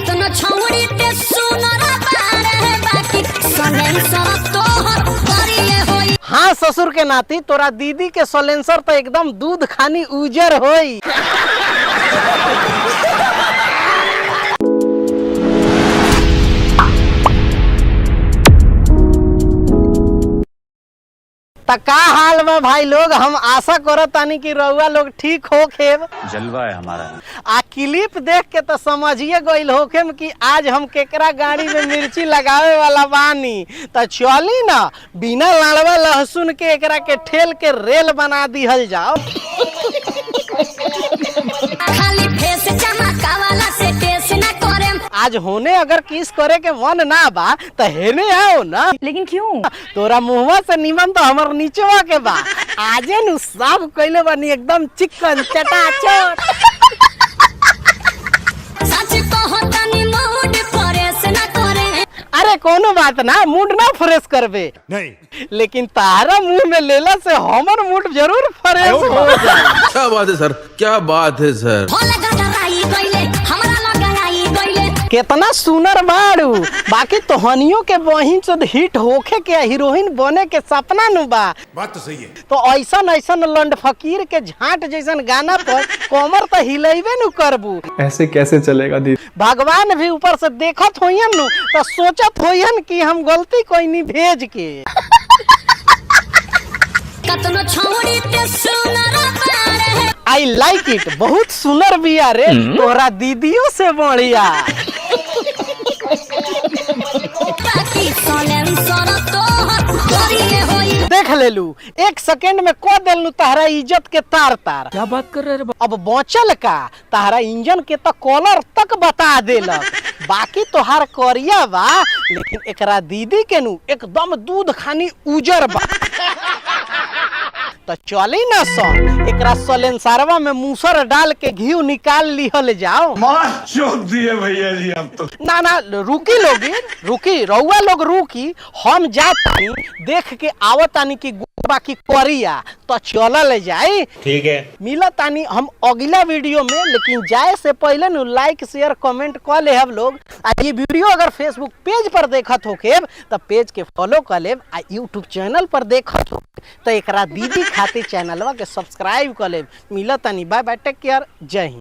कतनो छौड़ी ते सुनर बारे बाकी सलेंसर तोहर करिए होई। हाँ ससुर के नाती तोरा दीदी के सलेंसर तो एकदम दूध खानी उजर होई। का हाल बा भाई लोग, हम आशा करत तानी कि रउआ लोग ठीक होखेब। जलवा है हमारा। आ क्लिप देख के तो समझिए गइल होखेम कि आज हम केकरा गाड़ी में मिर्ची लगावे वाला बानी। तो चली ना बिना लाड़वा लहसुन के एकरा के ठेल के रेल बना दिहल जाओ। खाली फेस चमकावाला से टेस्ट ना करेम। आज होने अगर किस करे के मन ना बा तो हेने आओ ना। लेकिन क्यों? तोरा मुहवा से निमन तो हमर नीचवा के बा। आजे नु साफ कइले बानी एकदम चिकन चटाचट। सच कहो तनी मूड फ्रेश ना करे। अरे कोनो बात ना, मूड ना फ्रेश करबे नहीं, लेकिन तारा मुंह में लेला से हमर मूड जरूर फ्रेश हो जाए। क्या बात है सर, क्या बात है सर। भोले गदराई गइले हमरा लगाई गइले। कितना सुनर बाड़ू, बाकी तोहनियों के बहिन से हिट होखे के हीरोइन बने के सपना नु बा। बात तो सही है। तो ऐसन ऐसन लंड फकीर के झांट जैसन गाना पर कमर तो हिलेबे नु करबू। ऐसे कैसे चलेगा दीदी? भगवान भी ऊपर से देखत होयन नु तो सोचत होयन कि हम गलती कोई नहीं भेज के। कतनो छौड़ी ते सुनर बारे आई लाइक इट, बहुत सुनर बिया रे, तोरा दीदियों से बढ़िया। बाकी सलेंसर तोहर करिए होई। देख लेलू एक सेकंड में को देलू तहरा इज्जत के तार तार। क्या बात कर रहे हैं? अब बचल का तहरा इंजन के तो कॉलर तक बता देलक। बाकी तोहार करिया बा, लेकिन एकरा दीदी के नु एकदम दूध खानी उजर बा। तो चली ना सन एकरा सलेंसरवा में मूसर डाल के घी निकाल लिहल जाओ। मार चोक दिए भैया जी आप तो। ना ना रुकी लोगी, रुकी रउआ लोग रुकी, हम जातानी देख के आवतानी की बाकी करिया तो चलल जाए। ठीक है, मिलतानी हम अगला वीडियो में, लेकिन जाए से पहले नु लाइक शेयर कमेंट कर ले हम लोग। आ ये वीडियो अगर फेसबुक पेज पर देखत होखेब तो पेज के फॉलो कर लेब। आ यूट्यूब चैनल पर देखत हो तो एकरा दीदी खातिर चैनलवा के सब्सक्राइब कर लेब। मिलतानी, बाय बाय, टेक केयर, जय हिंद।